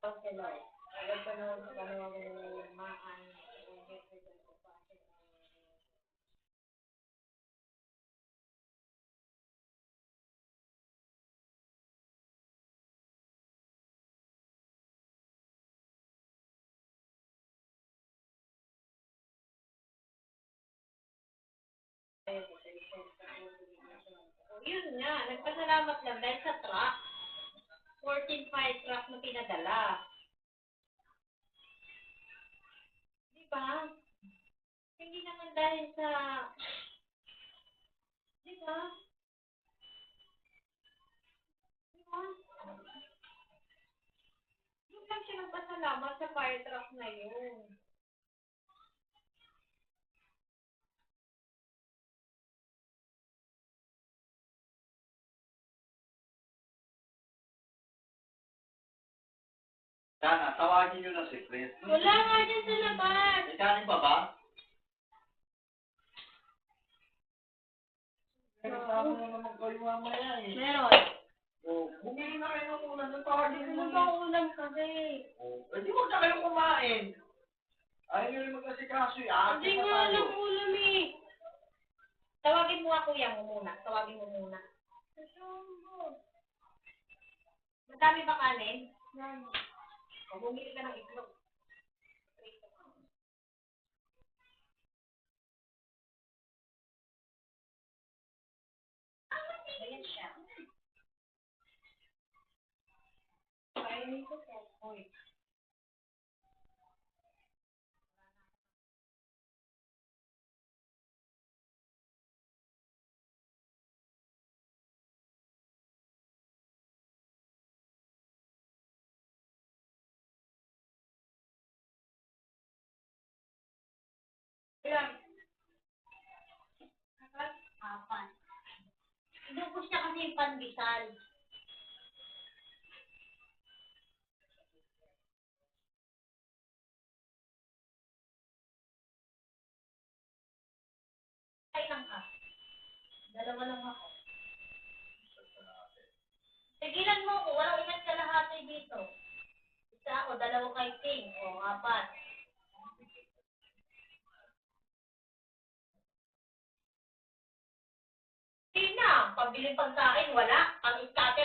Hello. Agad panawagan nila yung maan. Yun nga, nagpasalamat lang dahil sa truck. 14-5 truck na pinadala. Di ba? Hindi naman dahil sa... Di ba? Di ba? Yun lang siya nagpasalamat sa fire truck na yun. Sana, tawagin nyo na si Chris. Wala nga dyan sa labas. May kanin pa ba? Kasama na naman kayo mamaya eh. Meron. O, bumili na kayo ng ulam. Tawagin Ano mo ba eh. ulam kasi? O, di huwag na kayo kumain. Ayaw nyo rin magkasikaso eh. Hindi Aakin pa nga tayo. alam ulam eh. Tawagin mo nga kuya mo muna. Tawagin mo muna. Madami ba kanin? O, bumili ka ng itlog. Ayan siya. Kainin ko po. Oy. Ilan? Apat. Inubos niya kasi yung pandesal. Ay lang ka. Dalawa lang ako. Tigilan mo ko. Walang ilan kalahati dito. Isa ako, dalawa kay King. O, apat. Hindi na. Pabili pagkain, wala. Ang iskate